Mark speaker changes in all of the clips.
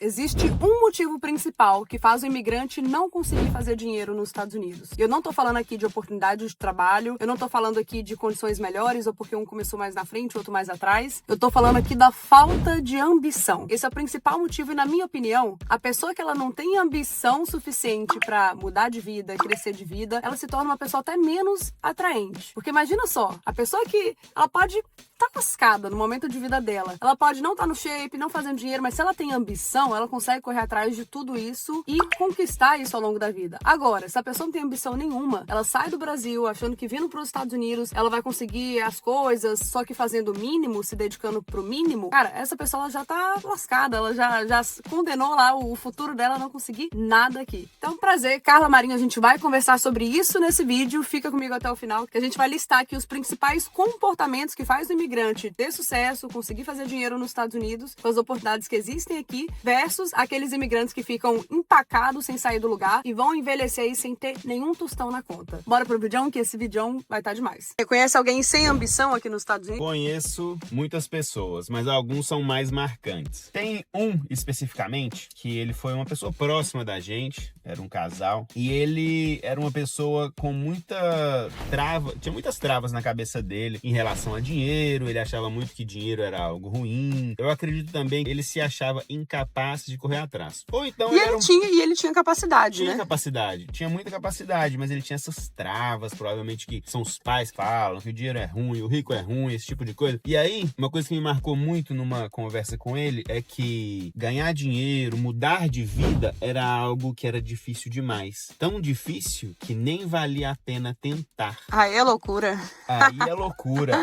Speaker 1: Existe um motivo principal que faz o imigrante não conseguir fazer dinheiro nos Estados Unidos. Eu não tô falando aqui de oportunidade de trabalho, eu não tô falando aqui de condições melhores ou porque um começou mais na frente, outro mais atrás. Eu tô falando aqui da falta de ambição. Esse é o principal motivo e, na minha opinião, a pessoa que ela não tem ambição suficiente pra mudar de vida, crescer de vida, ela se torna uma pessoa até menos atraente. Porque imagina só, a pessoa que ela pode tá lascada no momento de vida dela. Ela pode não estar no shape, não fazendo dinheiro, mas se ela tem ambição, ela consegue correr atrás de tudo isso e conquistar isso ao longo da vida. Agora, se a pessoa não tem ambição nenhuma, ela sai do Brasil achando que vindo para os Estados Unidos ela vai conseguir as coisas, só que fazendo o mínimo, se dedicando pro mínimo, cara, essa pessoa ela já tá lascada, ela já condenou lá o futuro dela a não conseguir nada aqui. Então, prazer, Carla Marinho, a gente vai conversar sobre isso nesse vídeo, fica comigo até o final, que a gente vai listar aqui os principais comportamentos que faz o imigrante ter sucesso, conseguir fazer dinheiro nos Estados Unidos, com as oportunidades que existem aqui, versus aqueles imigrantes que ficam empacados sem sair do lugar e vão envelhecer aí sem ter nenhum tostão na conta. Bora pro vídeo, que esse vídeo vai estar demais. Você conhece alguém sem ambição aqui nos Estados Unidos?
Speaker 2: Conheço muitas pessoas, mas alguns são mais marcantes. Tem um especificamente que ele foi uma pessoa próxima da gente, era um casal, e ele era uma pessoa com tinha muitas travas na cabeça dele em relação a dinheiro. Ele achava muito que dinheiro era algo ruim. Eu acredito também que ele se achava incapaz de correr atrás. Ou então
Speaker 1: ele tinha capacidade, né?
Speaker 2: Tinha muita capacidade, mas ele tinha essas travas, provavelmente que são os pais que falam que o dinheiro é ruim, o rico é ruim, esse tipo de coisa. E aí, uma coisa que me marcou muito numa conversa com ele é que ganhar dinheiro, mudar de vida era algo que era difícil demais. Tão difícil que nem valia a pena tentar.
Speaker 1: Aí é loucura.
Speaker 2: Aí é loucura.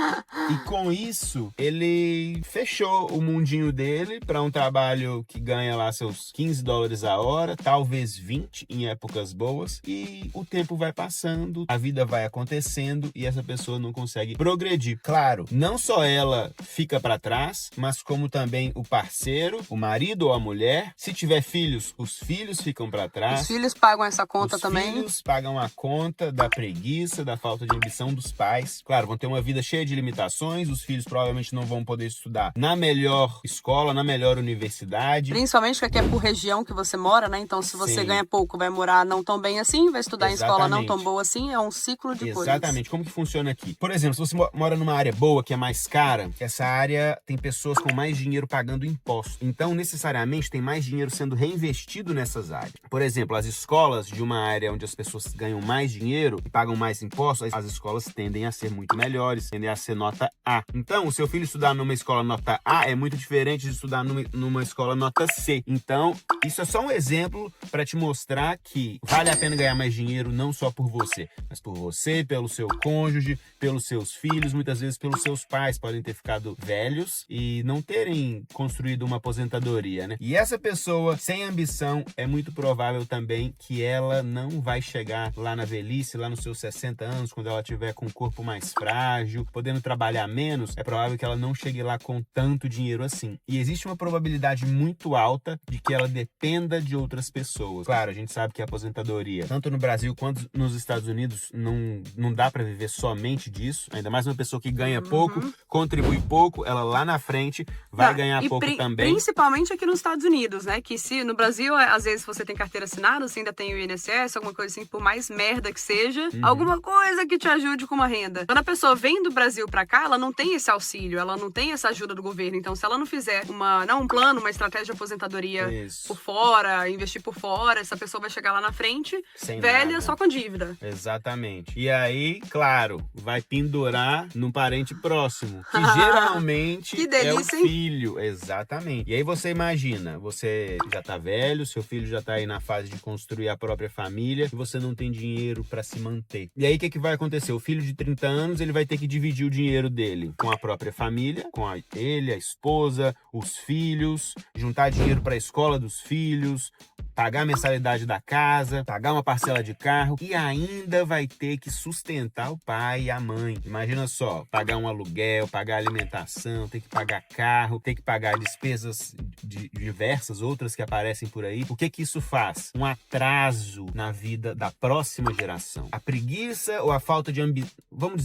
Speaker 2: E com isso, ele fechou o mundinho dele para um trabalho que ganha lá seus $15 a hora, talvez 20 em épocas boas, e o tempo vai passando, a vida vai acontecendo e essa pessoa não consegue progredir. Claro, não só ela fica para trás, mas como também o parceiro, o marido ou a mulher. Se tiver filhos, os filhos ficam para trás.
Speaker 1: Os filhos pagam essa conta também.
Speaker 2: Os filhos pagam a conta da preguiça, da falta de ambição dos pais. Claro, vão ter uma vida cheia de limitações, os filhos provavelmente não vão poder estudar na melhor escola, na melhor universidade.
Speaker 1: Principalmente que aqui é por região que você mora, né? Então, se você ganha pouco, vai morar não tão bem assim, vai estudar em escola não tão boa assim, é um ciclo de coisas.
Speaker 2: Exatamente. Como que funciona aqui? Por exemplo, se você mora numa área boa, que é mais cara, essa área tem pessoas com mais dinheiro pagando imposto. Então, necessariamente, tem mais dinheiro sendo reinvestido nessas áreas. Por exemplo, as escolas de uma área onde as pessoas ganham mais dinheiro e pagam mais impostos, as escolas tendem a ser muito melhores, tendem a ser nota A. Então, o seu filho estudar numa escola nota A é muito diferente de estudar numa escola nota C. Então, isso é só um exemplo para te mostrar que vale a pena ganhar mais dinheiro não só por você, mas por você, pelo seu cônjuge, pelos seus filhos, muitas vezes pelos seus pais. Podem ter ficado velhos e não terem construído uma aposentadoria, né? E essa pessoa sem ambição, é muito provável também que ela não vai chegar lá na velhice, lá nos seus 60 anos, quando ela tiver com o corpo mais frágil, podendo trabalhar menos, é provável que ela não chegue lá com tanto dinheiro assim. E existe uma probabilidade muito alta de que ela dependa de outras pessoas. Claro, a gente sabe que a aposentadoria, tanto no Brasil quanto nos Estados Unidos, não dá para viver somente disso. Ainda mais uma pessoa que ganha pouco, contribui pouco, ela lá na frente vai ganhar pouco também.
Speaker 1: Principalmente aqui nos Estados Unidos, né? Que se no Brasil, às vezes, você tem carteira assinada, você ainda tem o INSS, alguma coisa assim, por mais merda que seja, alguma coisa que te ajude com uma renda. Quando a pessoa vem do Brasil pra cá, ela não tem esse auxílio, ela não tem essa ajuda do governo. Então, se ela não fizer um plano, uma estratégia de aposentadoria por fora, investir por fora, essa pessoa vai chegar lá na frente, sem velha, nada, só com dívida.
Speaker 2: Exatamente. E aí, claro, vai pendurar num parente próximo, que geralmente
Speaker 1: que delícia,
Speaker 2: é o filho. Exatamente. E aí você imagina, você já tá velho, seu filho já tá aí na fase de construir a própria família e você não tem dinheiro pra se manter. E aí o que vai acontecer? O filho de 30 anos, ele vai ter que dividir o dinheiro dele com a própria família, com ele, a esposa, os filhos, juntar dinheiro pra escola dos filhos, pagar a mensalidade da casa, pagar uma parcela de carro e ainda vai ter que sustentar o pai e a mãe. Imagina só, pagar um aluguel, pagar alimentação, ter que pagar carro, ter que pagar despesas diversas, outras que aparecem por aí. O que isso faz? Um atraso na vida da próxima geração. A preguiça ou a falta de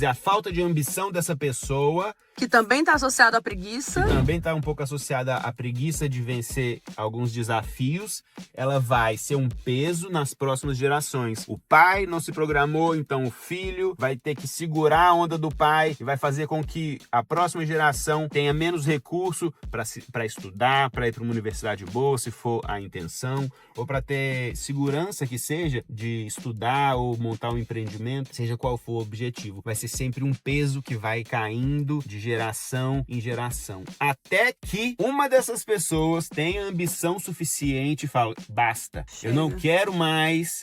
Speaker 2: a falta de ambição dessa pessoa
Speaker 1: Que também está associado à preguiça.
Speaker 2: Que também está um pouco associada à preguiça de vencer alguns desafios. Ela vai ser um peso nas próximas gerações. O pai não se programou, então o filho vai ter que segurar a onda do pai e vai fazer com que a próxima geração tenha menos recurso para estudar, para ir para uma universidade boa, se for a intenção, ou para ter segurança que seja de estudar ou montar um empreendimento, seja qual for o objetivo. Vai ser sempre um peso que vai caindo de geração em geração. Até que uma dessas pessoas tenha ambição suficiente e fala, basta, eu não quero mais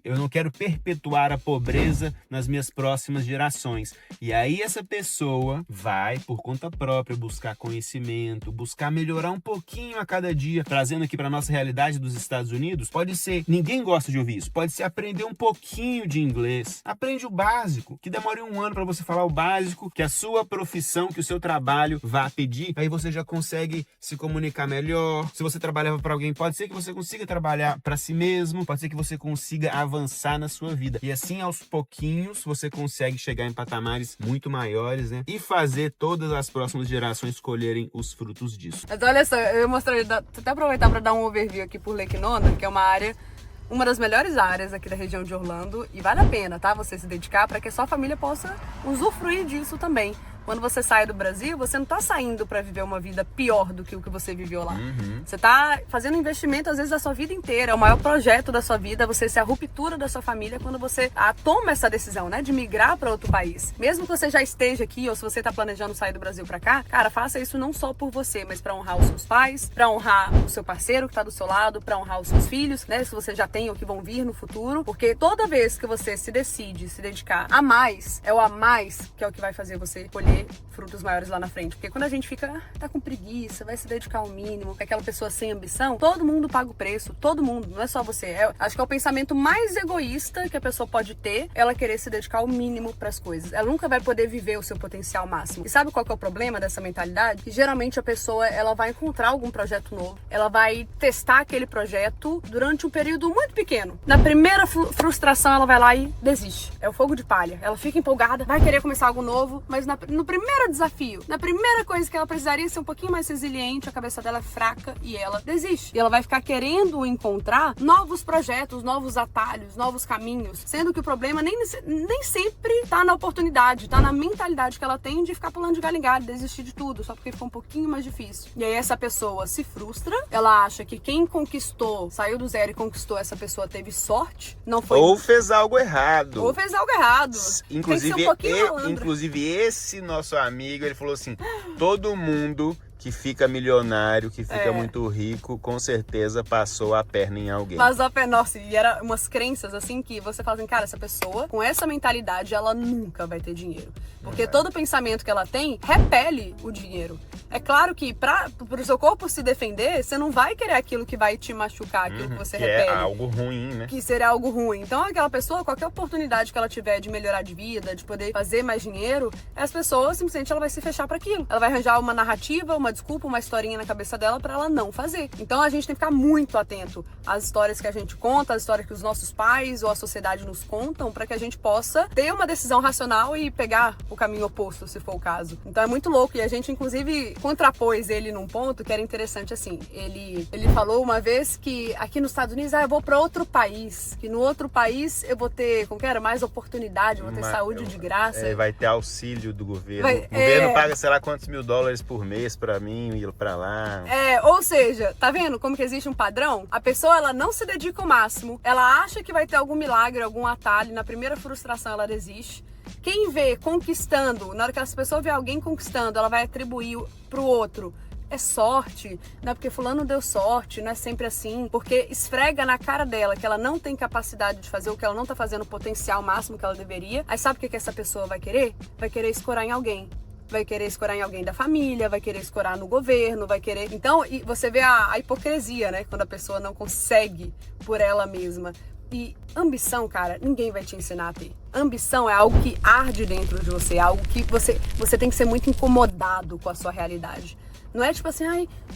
Speaker 2: eu não quero perpetuar a pobreza nas minhas próximas gerações. E aí essa pessoa vai, por conta própria, buscar conhecimento, buscar melhorar um pouquinho a cada dia, trazendo aqui para nossa realidade dos Estados Unidos. Pode ser, ninguém gosta de ouvir isso, pode ser aprender um pouquinho de inglês. Aprende o básico, que demore 1 ano para você falar o básico, que a sua profissão, que o seu trabalho vá pedir, aí você já consegue se comunicar melhor. Se você trabalhava para alguém, pode ser que você consiga trabalhar para si mesmo, pode ser que você consiga avançar na sua vida. E assim, aos pouquinhos, você consegue chegar em patamares muito maiores, né? E fazer todas as próximas gerações colherem os frutos disso.
Speaker 1: Mas olha só, eu mostrei, até aproveitar para dar um overview aqui por Lake Nona, que é uma das melhores áreas aqui da região de Orlando, e vale a pena, tá? Você se dedicar para que a sua família possa usufruir disso também. Quando você sai do Brasil, você não tá saindo para viver uma vida pior do que o que você viveu lá. Você tá fazendo investimento, às vezes, da sua vida inteira. É o maior projeto da sua vida, você ser a ruptura da sua família quando você toma essa decisão, né? De migrar para outro país. Mesmo que você já esteja aqui, ou se você tá planejando sair do Brasil para cá, cara, faça isso não só por você, mas para honrar os seus pais, para honrar o seu parceiro que tá do seu lado, para honrar os seus filhos, né? Se você já tem ou que vão vir no futuro. Porque toda vez que você se decide se dedicar a mais, é o a mais que é o que vai fazer você colher frutos maiores lá na frente. Porque quando a gente tá com preguiça, vai se dedicar ao mínimo, é aquela pessoa sem ambição, todo mundo paga o preço, todo mundo, não é só você. Acho que é o pensamento mais egoísta que a pessoa pode ter, ela querer se dedicar ao mínimo pras coisas. Ela nunca vai poder viver o seu potencial máximo. E sabe qual que é o problema dessa mentalidade? Que geralmente a pessoa, ela vai encontrar algum projeto novo, ela vai testar aquele projeto durante um período muito pequeno. Na primeira frustração, ela vai lá e desiste. É o fogo de palha. Ela fica empolgada, vai querer começar algo novo, mas no primeiro desafio, na primeira coisa que ela precisaria ser um pouquinho mais resiliente, a cabeça dela é fraca e ela desiste. E ela vai ficar querendo encontrar novos projetos, novos atalhos, novos caminhos, sendo que o problema nem sempre tá na oportunidade, tá na mentalidade que ela tem de ficar pulando de galho em galho, desistir de tudo, só porque ficou um pouquinho mais difícil. E aí essa pessoa se frustra, ela acha que quem conquistou, saiu do zero e conquistou, essa pessoa teve sorte, não foi...
Speaker 2: Ou fez algo errado.
Speaker 1: Ou fez algo errado.
Speaker 2: Inclusive esse nosso amigo, ele falou assim, todo mundo que fica milionário, que fica muito rico, com certeza passou a perna em alguém.
Speaker 1: Passou a perna, nossa, e era umas crenças assim que você fala assim, cara, essa pessoa com essa mentalidade, ela nunca vai ter dinheiro. Porque todo pensamento que ela tem repele o dinheiro. É claro que pro seu corpo se defender, você não vai querer aquilo que vai te machucar, aquilo que você repele.
Speaker 2: É algo ruim, né?
Speaker 1: Que seria algo ruim. Então aquela pessoa, qualquer oportunidade que ela tiver de melhorar de vida, de poder fazer mais dinheiro, as pessoas simplesmente ela vai se fechar para aquilo. Ela vai arranjar uma narrativa, uma desculpa, uma historinha na cabeça dela para ela não fazer. Então a gente tem que ficar muito atento às histórias que a gente conta, às histórias que os nossos pais ou a sociedade nos contam, para que a gente possa ter uma decisão racional e pegar o caminho oposto, se for o caso. Então é muito louco e a gente inclusive contrapôs ele num ponto que era interessante assim. Ele falou uma vez que aqui nos Estados Unidos, eu vou para outro país, que no outro país eu vou ter, como que era, mais oportunidade, vou ter saúde de graça.
Speaker 2: Vai ter auxílio do governo. O governo paga, sei lá, quantos mil dólares por mês para mim ir para lá.
Speaker 1: Ou seja, tá vendo como que existe um padrão? A pessoa, ela não se dedica o máximo, ela acha que vai ter algum milagre, algum atalho, na primeira frustração ela desiste. Quem vê conquistando, na hora que essa pessoa vê alguém conquistando, ela vai atribuir pro outro. É sorte, não é porque fulano deu sorte, não é sempre assim, porque esfrega na cara dela que ela não tem capacidade de fazer o que ela não tá fazendo, o potencial máximo que ela deveria. Aí sabe o que essa pessoa vai querer? Vai querer escorar em alguém. Vai querer escorar em alguém da família, vai querer escorar no governo, vai querer... Então, você vê a hipocrisia, né? Quando a pessoa não consegue por ela mesma. E ambição, cara, ninguém vai te ensinar a ter. Ambição é algo que arde dentro de você, algo que você tem que ser muito incomodado com a sua realidade. Não é tipo assim,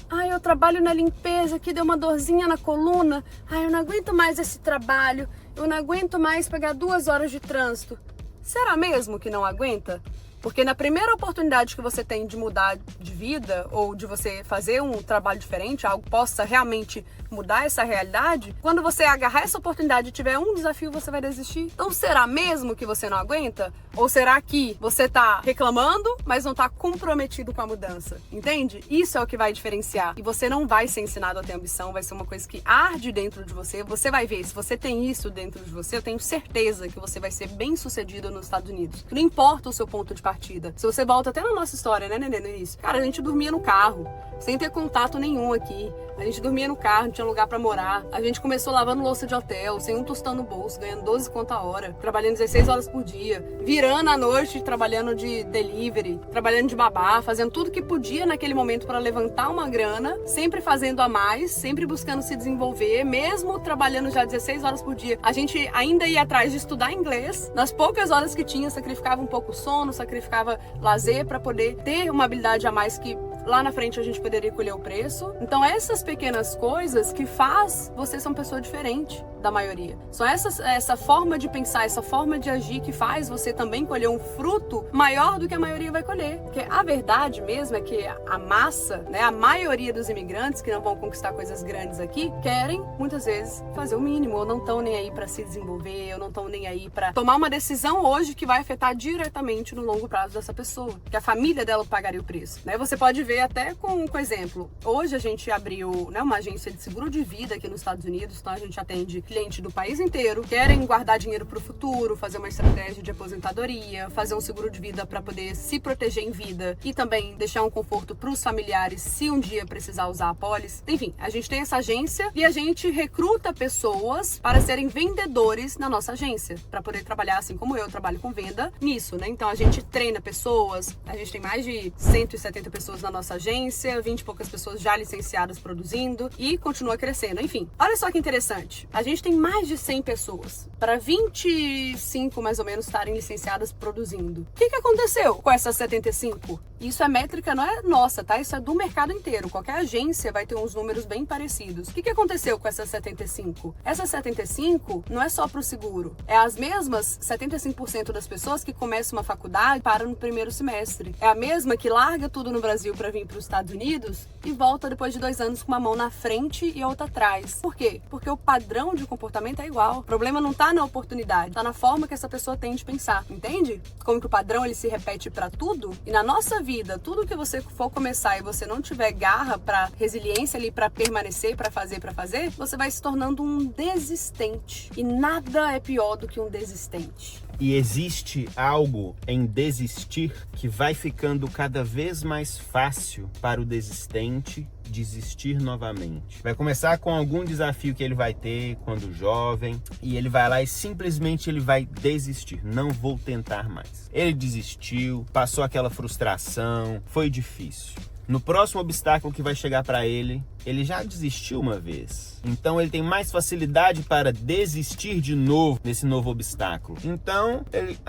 Speaker 1: ai, eu trabalho na limpeza, que deu uma dorzinha na coluna, eu não aguento mais esse trabalho, eu não aguento mais pegar 2 horas de trânsito. Será mesmo que não aguenta? Porque na primeira oportunidade que você tem de mudar de vida ou de você fazer um trabalho diferente, algo que possa realmente mudar essa realidade, quando você agarrar essa oportunidade e tiver um desafio, você vai desistir. Então será mesmo que você não aguenta? Ou será que você tá reclamando, mas não tá comprometido com a mudança? Entende? Isso é o que vai diferenciar. E você não vai ser ensinado a ter ambição, vai ser uma coisa que arde dentro de você. Você vai ver, se você tem isso dentro de você, eu tenho certeza que você vai ser bem sucedido nos Estados Unidos. Não importa o seu ponto de partida. Se você volta até na nossa história, né, Nenê, no início. Cara, a gente dormia no carro, sem ter contato nenhum aqui. A gente dormia no carro, não tinha lugar pra morar. A gente começou lavando louça de hotel, sem um tostão no bolso, ganhando 12 conto a hora, trabalhando 16 horas por dia, virando à noite, trabalhando de delivery, trabalhando de babá, fazendo tudo que podia naquele momento para levantar uma grana, sempre fazendo a mais, sempre buscando se desenvolver, mesmo trabalhando já 16 horas por dia. A gente ainda ia atrás de estudar inglês, nas poucas horas que tinha, sacrificava um pouco o sono, sacrificava lazer para poder ter uma habilidade a mais que lá na frente a gente poderia colher o preço. Então essas pequenas coisas que faz você ser uma pessoa diferente da maioria. São essa forma de pensar, essa forma de agir que faz você também colher um fruto maior do que a maioria vai colher. Porque a verdade mesmo é que a massa, né, a maioria dos imigrantes que não vão conquistar coisas grandes aqui, querem muitas vezes fazer o mínimo, ou não estão nem aí para se desenvolver, ou não estão nem aí para tomar uma decisão hoje que vai afetar diretamente no longo prazo dessa pessoa, que a família dela pagaria o preço, né? Você pode ver até com exemplo. Hoje a gente abriu, né, uma agência de seguro de vida aqui nos Estados Unidos, então a gente atende clientes do país inteiro, querem guardar dinheiro para o futuro, fazer uma estratégia de aposentadoria, fazer um seguro de vida para poder se proteger em vida e também deixar um conforto para os familiares se um dia precisar usar a apólice. Enfim, a gente tem essa agência e a gente recruta pessoas para serem vendedores na nossa agência, para poder trabalhar, assim como eu trabalho com venda, nisso, né? Então a gente treina pessoas, a gente tem mais de 170 pessoas na nossa agência, 20 e poucas pessoas já licenciadas produzindo e continua crescendo. Enfim, olha só que interessante. A gente tem mais de 100 pessoas para 25 mais ou menos estarem licenciadas produzindo. O que aconteceu com essas 75? Isso é métrica, não é nossa, tá? Isso é do mercado inteiro. Qualquer agência vai ter uns números bem parecidos. O que aconteceu com essas 75? Essas 75 não é só pro seguro. É as mesmas 75% das pessoas que começam uma faculdade e param no primeiro semestre. É a mesma que larga tudo no Brasil para vir para os Estados Unidos e volta depois de 2 anos com uma mão na frente e outra atrás. Por quê? Porque o padrão de comportamento é igual. O problema não tá na oportunidade, tá na forma que essa pessoa tem de pensar, entende? Como que o padrão ele se repete para tudo e na nossa vida, tudo que você for começar e você não tiver garra para resiliência ali para permanecer, para fazer, você vai se tornando um desistente. E nada é pior do que um desistente.
Speaker 2: E existe algo em desistir que vai ficando cada vez mais fácil para o desistente desistir novamente. Vai começar com algum desafio que ele vai ter quando jovem e ele vai lá e simplesmente ele vai desistir. Não vou tentar mais. Ele desistiu, passou aquela frustração, foi difícil. No próximo obstáculo que vai chegar para ele já desistiu uma vez. Então ele tem mais facilidade para desistir de novo nesse novo obstáculo. Então ele,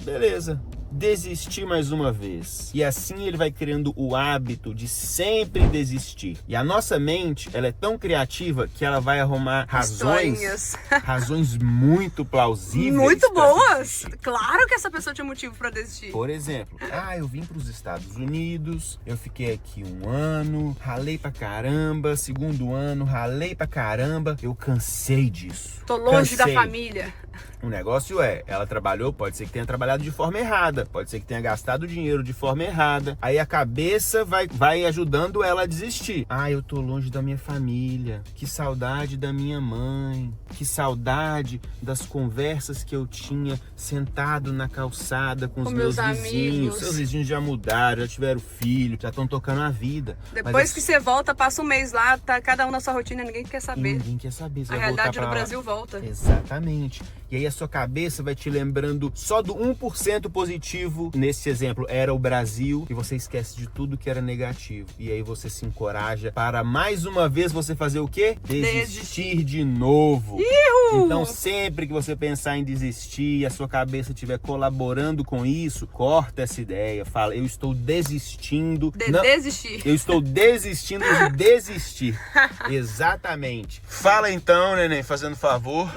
Speaker 2: beleza, desistir mais uma vez. E assim ele vai criando o hábito de sempre desistir. E a nossa mente, ela é tão criativa que ela vai arrumar razões muito plausíveis.
Speaker 1: Muito boas! Claro que essa pessoa tinha motivo para desistir.
Speaker 2: Por exemplo, eu vim para os Estados Unidos, eu fiquei aqui 1 ano, ralei pra caramba, 2º ano, ralei pra caramba, eu cansei disso.
Speaker 1: Tô longe da família.
Speaker 2: O negócio ela trabalhou, pode ser que tenha trabalhado de forma errada, pode ser que tenha gastado dinheiro de forma errada. Aí a cabeça vai ajudando ela a desistir. Eu tô longe da minha família, que saudade da minha mãe, que saudade das conversas que eu tinha sentado na calçada com os meus vizinhos. Seus vizinhos já mudaram, já tiveram filho, já estão tocando a vida.
Speaker 1: Depois que você volta, passa um mês lá, tá cada um na sua rotina, ninguém quer saber.
Speaker 2: Ninguém quer saber.
Speaker 1: A realidade do Brasil volta.
Speaker 2: Exatamente. E aí a sua cabeça vai te lembrando só do 1% positivo. Nesse exemplo, era o Brasil. E você esquece de tudo que era negativo. E aí você se encoraja para mais uma vez você fazer o quê? Desistir de novo.
Speaker 1: Ihu!
Speaker 2: Então sempre que você pensar em desistir e a sua cabeça estiver colaborando com isso, corta essa ideia. Fala, eu estou desistindo.
Speaker 1: Desistir.
Speaker 2: Eu estou desistindo de desistir. Exatamente. Fala então, neném, fazendo favor.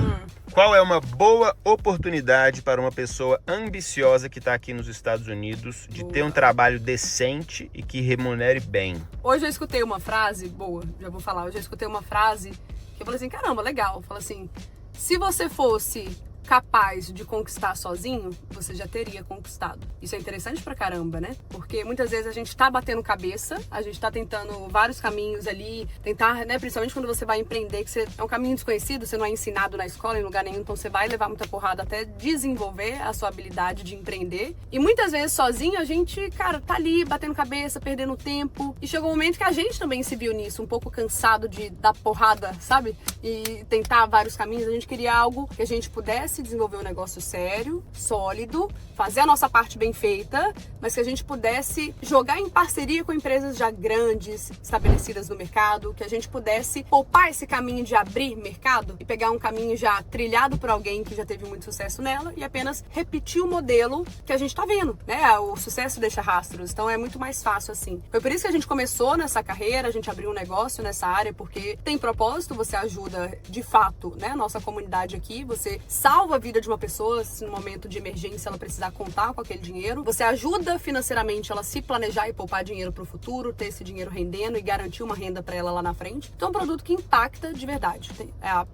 Speaker 2: Qual é uma boa oportunidade para uma pessoa ambiciosa que está aqui nos Estados Unidos de ter um trabalho decente e que remunere bem?
Speaker 1: Hoje eu escutei uma frase, boa, já vou falar. Hoje eu escutei uma frase que eu falei assim, caramba, legal. Eu falei assim, se você fosse capaz de conquistar sozinho, você já teria conquistado. Isso é interessante pra caramba, né? Porque muitas vezes a gente tá batendo cabeça, a gente tá tentando vários caminhos ali, tentar, né, principalmente quando você vai empreender, que é um caminho desconhecido, você não é ensinado na escola, em lugar nenhum, então você vai levar muita porrada até desenvolver a sua habilidade de empreender. E muitas vezes sozinho a gente, cara, tá ali batendo cabeça, perdendo tempo. E chegou um momento que a gente também se viu nisso, um pouco cansado de dar porrada, sabe? E tentar vários caminhos. A gente queria algo que a gente pudesse desenvolver um negócio sério, sólido, fazer a nossa parte bem feita, mas que a gente pudesse jogar em parceria com empresas já grandes, estabelecidas no mercado, que a gente pudesse poupar esse caminho de abrir mercado e pegar um caminho já trilhado por alguém que já teve muito sucesso nela e apenas repetir o modelo que a gente tá vendo, né? O sucesso deixa rastros, então é muito mais fácil assim. Foi por isso que a gente começou nessa carreira, a gente abriu um negócio nessa área, porque tem propósito, você ajuda de fato, né, a nossa comunidade aqui, você salva a vida de uma pessoa se no momento de emergência ela precisar contar com aquele dinheiro, você ajuda financeiramente ela se planejar e poupar dinheiro para o futuro, ter esse dinheiro rendendo e garantir uma renda para ela lá na frente. Então é um produto que impacta de verdade.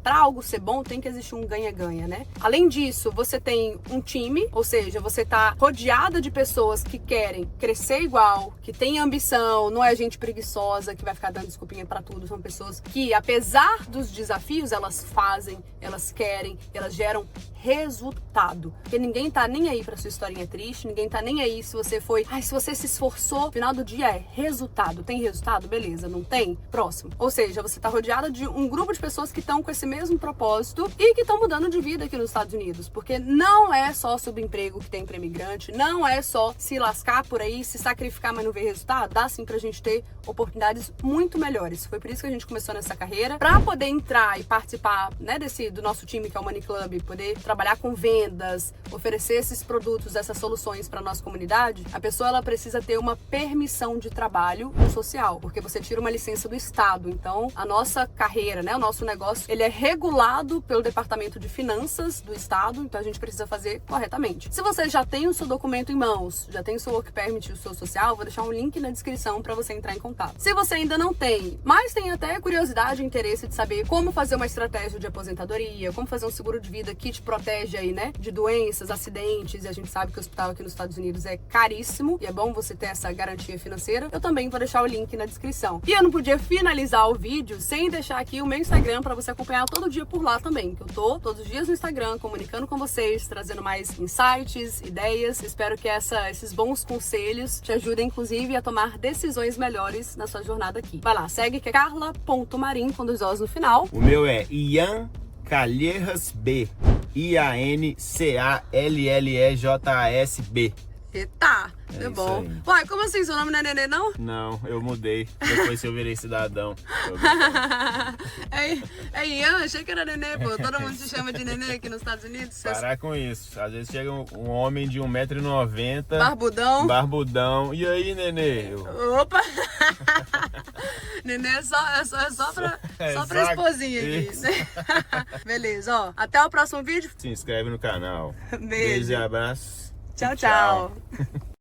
Speaker 1: Para algo ser bom tem que existir um ganha-ganha, né? Além disso, você tem um time, ou seja, você tá rodeada de pessoas que querem crescer igual, que tem ambição, não é gente preguiçosa que vai ficar dando desculpinha para tudo, são pessoas que, apesar dos desafios, elas fazem, elas querem, elas geram resultado. Porque ninguém tá nem aí pra sua historinha triste, ninguém tá nem aí se você foi, se você se esforçou, final do dia é resultado. Tem resultado? Beleza, não tem? Próximo. Ou seja, você tá rodeada de um grupo de pessoas que estão com esse mesmo propósito e que estão mudando de vida aqui nos Estados Unidos. Porque não é só subemprego que tem pra imigrante, não é só se lascar por aí, se sacrificar, mas não ver resultado. Dá sim pra gente ter oportunidades muito melhores. Foi por isso que a gente começou nessa carreira, pra poder entrar e participar, né, do nosso time que é o Money Club, poder trabalhar com vendas, oferecer esses produtos, essas soluções para nossa comunidade. A pessoa ela precisa ter uma permissão de trabalho social, porque você tira uma licença do Estado. Então, a nossa carreira, né, o nosso negócio, ele é regulado pelo Departamento de Finanças do Estado, então a gente precisa fazer corretamente. Se você já tem o seu documento em mãos, já tem o seu work permit, o seu social, vou deixar um link na descrição para você entrar em contato. Se você ainda não tem, mas tem até curiosidade e interesse de saber como fazer uma estratégia de aposentadoria, como fazer um seguro de vida que te protege aí, né, de doenças, acidentes, e a gente sabe que o hospital aqui nos Estados Unidos é caríssimo e é bom você ter essa garantia financeira. Eu também vou deixar o link na descrição. E eu não podia finalizar o vídeo sem deixar aqui o meu Instagram para você acompanhar todo dia por lá também, que eu tô todos os dias no Instagram comunicando com vocês, trazendo mais insights, ideias. Espero que esses bons conselhos te ajudem, inclusive, a tomar decisões melhores na sua jornada aqui. Vai lá, segue que é carla.marim com 2 Os no final.
Speaker 2: O meu é Ian Callejas B. IANCALLEJASB.
Speaker 1: Eita, deu bom.
Speaker 2: Aí.
Speaker 1: Uai, como assim? Seu nome não é Nenê, não?
Speaker 2: Não, eu mudei. Depois que eu virei cidadão.
Speaker 1: É Ian, achei que era Nenê, pô. Todo mundo te chama de Nenê aqui nos Estados Unidos.
Speaker 2: Parar com isso. Às vezes chega um homem de 1,90 m.
Speaker 1: Barbudão.
Speaker 2: E aí, Nenê?
Speaker 1: Opa! Nenê é só pra esposinha aqui. Né? Beleza, ó. Até o próximo vídeo.
Speaker 2: Se inscreve no canal.
Speaker 1: Beijo.
Speaker 2: Beijo e abraço.
Speaker 1: Tchau, tchau.